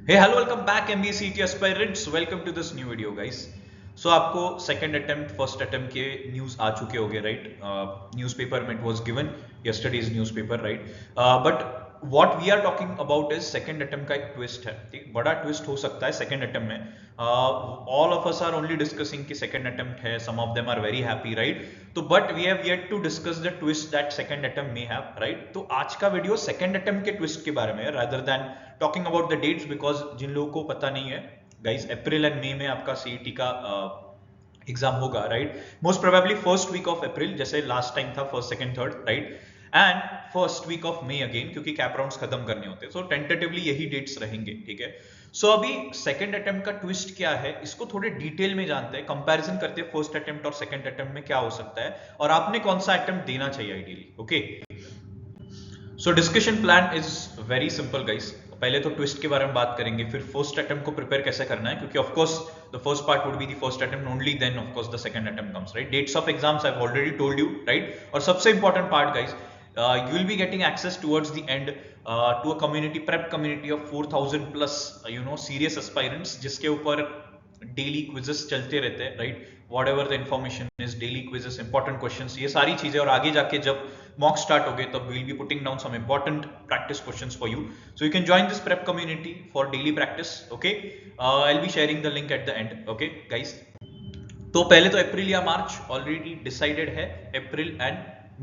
Hey, hello, welcome back MBA CET aspirants. Welcome to this new video, guys. So आपको second attempt first attempt के news आ चुके होंगे, right? Newspaper में it was given, yesterday's newspaper, right? But what we are talking about is second attempt का एक twist है, ठीक? बड़ा ट्विस्ट हो सकता है सेकंड अटेम्प्ट में. All of us are only discussing कि सेकंड अटेम्प्ट है, some of them are very happy, right? तो but we have yet to discuss the twist that second attempt may have, right? तो आज का video second attempt के twist के बारे में है, rather than talking about the dates, because जिन लोगों को पता नहीं है गाइस, अप्रैल एंड मई में आपका सीईटी का एग्जाम होगा, right? Most probably first week of April, जैसे लास्ट टाइम था first second third, right? And first week of May again, क्योंकि कैप राउंड्स खत्म करने होते हैं. सो टेंटेटिवली यही डेट्स रहेंगे, ठीक है? सो अभी सेकंड अटेम्प्ट का ट्विस्ट क्या है, इसको थोड़े डिटेल में जानते हैं, कंपैरिजन करते हैं फर्स्ट अटेम्प्ट और सेकंड अटेम्प्ट में क्या हो सकता है, और आपने कौन सा अटेम्प्ट देना चाहिए ideally. Okay, so discussion plan is very simple guys. पहले तो ट्विस्ट के बारे में बात करेंगे, फिर फर्स्ट अटेम्प्ट को प्रिपेयर कैसे करना है, क्योंकि of course the first part would be the first attempt, only then of course the second attempt comes, right? Dates of exams I have already told you, right? और सबसे important part guys, you will be getting access towards the end to a community, prep community of 4000 plus serious aspirants, जिसके ऊपर daily quizzes चलते रहते हैं, right? Whatever the information is, daily quizzes, important questions, ये सारी चीजें. और आगे जाके जब मॉक स्टार्ट हो गए तब we will be putting down some important practice questions for you. So you can join this prep community for daily practice. Okay, I will be sharing the link at the end. Okay guys, तो पहले तो अप्रैल या मार्च already decided है, अप्रैल and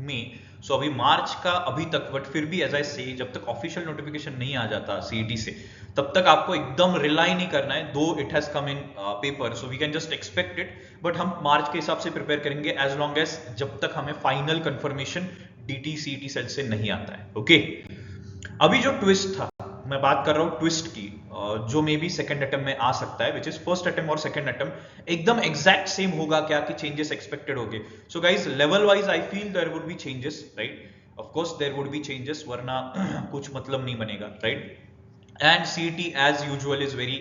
मई. सो अभी मार्च का अभी तक, but फिर भी एज आई से, जब तक ऑफिशियल नोटिफिकेशन नहीं आ जाता सीईटी से, तब तक आपको एकदम रिलाई नहीं करना है. दो it has come in paper, so we can just expect it, but हम मार्च के हिसाब से प्रिपेयर करेंगे एज लॉन्ग एज जब तक हमें final confirmation DT CET cell से नहीं आता है. ओके, अभी जो ट्विस्ट था, मैं बात कर रहा हूं ट्विस्ट की, जो मे बी सेकंड अटेम्प्ट में आ सकता है, विच इज फर्स्ट अटेम्प्ट और सेकंड अटेम्प्ट एकदम एग्जैक्ट सेम होगा क्या, कि चेंजेस एक्सपेक्टेड होंगे? So guys, level wise I feel there would be changes, right? Of course there would be changes, वरना कुछ मतलब नहीं बनेगा, राइट? And CET as usual is very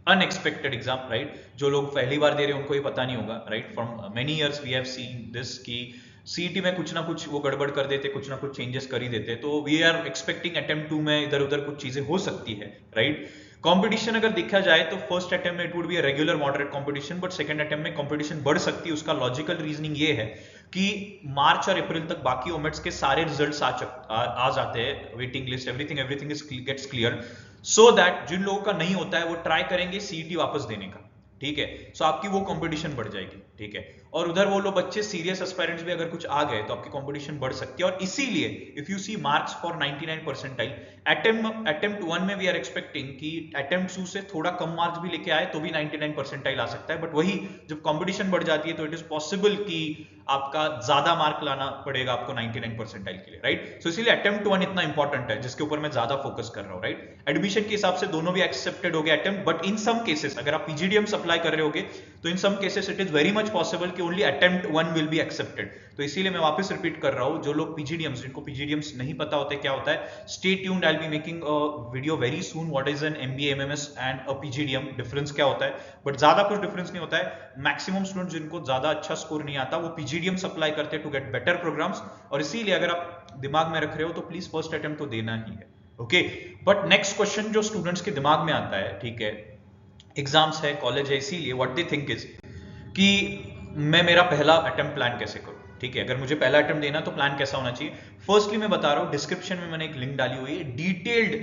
unexpected exam, right? जो लोग पहली बार दे रहे हैं उनको ये पता नहीं होगा, right? From many years we have seen this की सीईटी में कुछ ना कुछ वो गड़बड़ कर देते, कुछ ना कुछ चेंजेस कर ही देते. तो वी आर एक्सपेक्टिंग अटेम्प्ट 2 में इधर उधर कुछ चीजें हो सकती है, राइट? कंपटीशन अगर देखा जाए तो फर्स्ट अटेम्प्ट में it would be a regular moderate competition, but second attempt में कंपटीशन बढ़ सकती है. उसका लॉजिकल रीजनिंग ये है कि मार्च और अप्रैल तक बाकी ओमेट्स के सारे रिजल्ट्स आ जाते हैं, waiting list, everything is gets clear, so that जिन लोगों का नहीं होता है वो ट्राई करेंगे सीईटी वापस देने का, ठीक है? सो आपकी वो कंपटीशन बढ़ जाएगी, ठीक है? और उधर वो लोग बच्चे सीरियस एस्पायरेंट्स भी अगर कुछ आ गए तो आपकी कंपटीशन बढ़ सकती है. और इसीलिए if you see marks for 99 percentile, attempt 1 में वी आर एक्सपेक्टिंग कि अटेम्प्ट 2 से थोड़ा कम मार्क्स भी लेके आए तो भी 99 परसेंटाइल आ सकता है. बट वही जब कंपटीशन बढ़ जाती है तो इट इज पॉसिबल कि आपका ज्यादा मार्क लाना पड़ेगा आपको 99 परसेंटाइल के लिए, राइट? सो इसीलिए अटेम्प्ट 1 इतना इंपॉर्टेंट है, जिसके ऊपर मैं ज्यादा फोकस कर रहा हूँ, राइट? एडमिशन के हिसाब से दोनों भी एक्सेप्टेड हो गए attempt, but in some cases अगर आप पीजीडीएम अप्लाई कर रहे होगे तो in some cases it is very much possible कि only attempt 1 will be accepted. तो इसीलिए मैं वापस रिपीट कर रहा हूं, जो लोग पीजीडीएम्स, जिनको पीजीडीएम्स नहीं पता होते क्या होता है, stay tuned, I will be making a video very soon what is an MBA MMS and a PGDM, difference क्या होता है. बट ज्यादा कुछ डिफरेंस नहीं होता है. मैक्सिमम स्टूडेंट जिनको ज्यादा अच्छा स्कोर नहीं आता वो पीजीडीएम्स अप्लाई करते हैं टू गेट बेटर प्रोग्राम्स. और इसीलिए अगर आप दिमाग में रख रहे हो तो प्लीज फर्स्ट अटेम्प्ट तो देना ही है. ओके, बट नेक्स्ट क्वेश्चन जो स्टूडेंट्स के दिमाग में आता है, ठीक है, एग्जाम्स है, कॉलेज है, इसीलिए व्हाट दे थिंक इज कि मैं मेरा पहला अटेम्प्ट प्लान कैसे करूं, ठीक है? अगर मुझे पहला अटेम्प्ट देना तो प्लान कैसा होना चाहिए? फर्स्टली मैं बता रहा हूं, डिस्क्रिप्शन में मैंने एक लिंक डाली हुई है, डिटेल्ड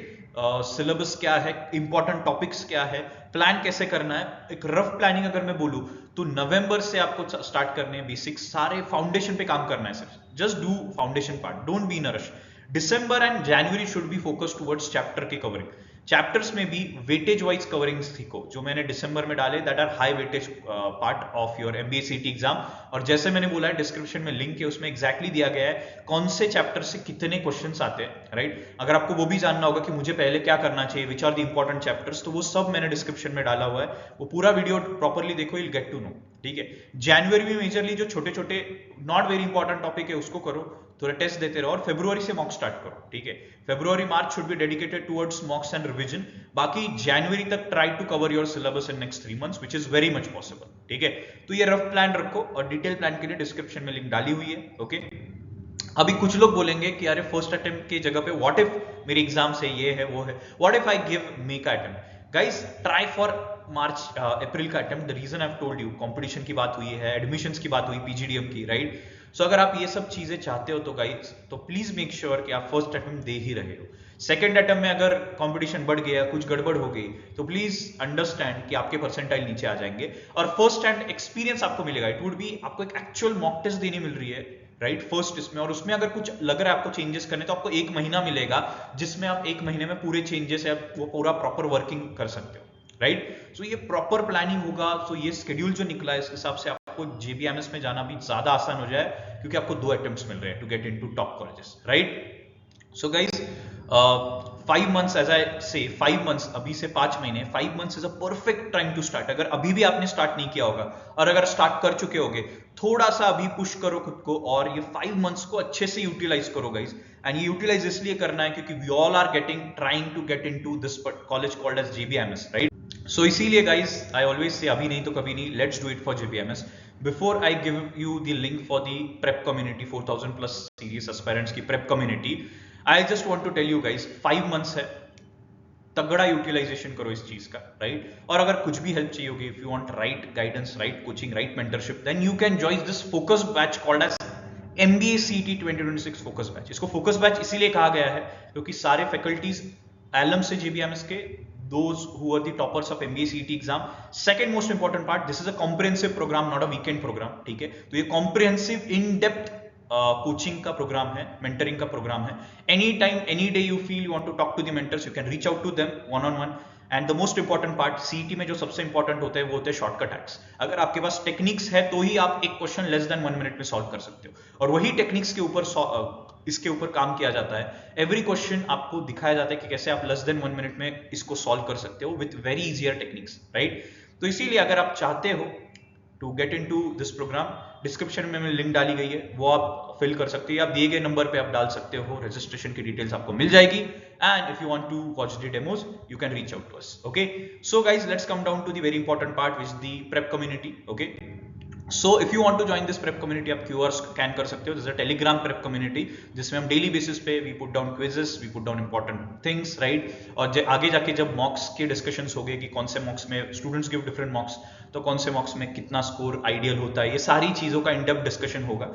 सिलेबस क्या है, इंपॉर्टेंट टॉपिक्स क्या है, प्लान कैसे करना है. एक रफ प्लानिंग अगर मैं बोलूं तो नवंबर से आपको स्टार्ट करने हैं बेसिक्स, सारे फाउंडेशन पे काम करना है सिर्फ. Just do foundation part, don't be in a rush. December and January should be focus towards chapter की कवरिंग. चैप्टर्स में भी वेटेज वाइज कवरिंग्स सीखो, जो मैंने दिसंबर में डाले, that are high weightage part of your MBA CET exam. और जैसे मैंने बोला है, डिस्क्रिप्शन में लिंक है, उसमें एग्जैक्टली दिया गया है कौन से चैप्टर से कितने क्वेश्चंस आते हैं, राइट? अगर आपको वो भी जानना होगा कि मुझे पहले क्या करना चाहिए, which are the important chapters, तो वो सब मैंने डिस्क्रिप्शन में डाला हुआ है. वो पूरा वीडियो प्रॉपरली देखो, you will get to know, ठीक है? जनवरी में मेजरली जो छोटे छोटे नॉट वेरी इंपॉर्टेंट टॉपिक है उसको करो, थोड़ा टेस्ट देते रहो, और फरवरी से मॉक स्टार्ट करो, ठीक है? February March should be dedicated towards mocks and revision. बाकी जनवरी तक try to cover your syllabus in next 3 months, which is very much possible, ठीक है? तो ये रफ प्लान रखो, और डिटेल प्लान के लिए डिस्क्रिप्शन में लिंक डाली हुई है. ओके, अभी कुछ लोग बोलेंगे कि अरे फर्स्ट अटेम्प्ट की जगह पे व्हाट इफ मेरी एग्जाम से ये है वो है, what if I give make attempt. Guys try for March April का attempt. The reason I have told you, competition की बात हुई है, एडमिशंस की बात हुई पीजीडीएम की, राइट? सो अगर आप ये सब चीजें चाहते हो तो गाइस तो प्लीज मेक श्योर कि आप फर्स्ट अटेम्प्ट दे ही रहे हो। सेकंड अटेम्प्ट में अगर कंपटीशन बढ़ गया, कुछ गड़बड़ हो गई, तो प्लीज अंडरस्टैंड कि आपके परसेंटाइल नीचे आ जाएंगे और फर्स्ट हैंड एक्सपीरियंस आपको मिलेगा। इट वुड बी, आपको एक एक्चुअल मॉक टेस्ट देनी मिल रही है, राइट? फर्स्ट इसमें, और उसमें अगर कुछ लग रहा है आपको चेंजेस करने, तो आपको 1 महीना मिलेगा जिसमें आप 1 महीने में पूरे चेंजेस है वो पूरा प्रॉपर वर्किंग कर सकते हो, राइट? सो ये प्रॉपर प्लानिंग होगा। सो ये शेड्यूल जो निकला है इस हिसाब से आपको जेबीएमएस में जाना भी ज्यादा आसान हो जाए, क्योंकि आपको 2 अटेम्प्ट्स मिल रहे हैं to get into top colleges, right? So guys 5 months, as I say 5 months, अभी से 5 महीने, 5 months is a perfect time to start. अगर अभी भी आपने स्टार्ट नहीं किया होगा और अगर स्टार्ट कर चुके होगे, थोड़ा सा अभी पुश करो खुद को और ये 5 months को अच्छे से यूटिलाइज करो गाइज। एंड ये यूटिलाइज इसलिए करना है क्योंकि we all are trying to get into this college called as JBMS, right? So इसीलिए गाइज आई ऑलवेज से अभी नहीं तो कभी नहीं, let's do it for JBMS. Before I give you the link for the prep community, 4000 plus serious aspirants की prep community, I just want to tell you guys 5 months है, तगड़ा utilisation करो इस चीज का, राइट? और अगर कुछ भी हेल्प चाहिए होगी, if you want right guidance, right coaching, right mentorship, then you can join this focus batch called as MBA CET 2026 focus batch. इसको फोकस बैच इसीलिए कहा गया है क्योंकि सारे फैकल्टीज एलम से जेबीएमएस के, those who are the toppers of MBA CET exam. Second most important part, this is a comprehensive program, not a weekend program, ठीक है? तो ये comprehensive in depth कोचिंग का प्रोग्राम है, मेंटरिंग का programme है। Any time any day you feel you want to talk to the mentors, you can reach out to them one on one. And the most important part, CET में जो सबसे important होते हैं वो होते हैं शॉर्टकट हैक्स। अगर आपके पास टेक्निक्स है तो ही आप एक क्वेश्चन लेस देन 1 मिनट में सॉल्व कर सकते हो, और वही टेक्निक्स के ऊपर इसके ऊपर काम किया जाता है। एवरी क्वेश्चन आपको दिखाया जाता है कि कैसे आप लेस देन 1 मिनट में इसको सॉल्व कर सकते हो with very easier techniques, right? तो इसीलिए अगर आप चाहते हो to get into this programme, description में लिंक डाली गई है, वो आप फिल कर सकते हो, आप दिए गए नंबर पे आप डाल सकते हो, रजिस्ट्रेशन की डिटेल्स आपको मिल जाएगी। And if you want to watch the demos you can reach out to us, okay? So guys let's come down to the very important part which the prep community, okay? So if you want to join this prep community, आप QR scan कर सकते हो। This is a Telegram prep community जिसमें हम daily basis पे we put down quizzes, we put down important things, right? और आगे जाके जब मॉक्स के डिस्कशंस हो गए कि कौन से मॉक्स में स्टूडेंट्स गिव डिफरेंट मॉक्स, तो कौन से मॉक्स में कितना स्कोर आइडियल होता है, ये सारी चीजों का इन डेप्थ डिस्कशन होगा।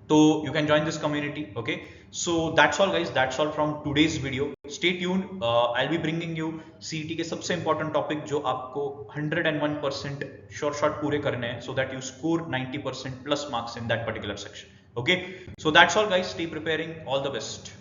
तो you can join this community, okay? So that's all guys, that's all from today's video. Stay tuned, I'll be bringing you CET के सबसे important topic जो आपको 101% short पूरे करने हैं, so that you score 90% plus marks in that particular section, okay? So that's all guys, stay preparing, all the best.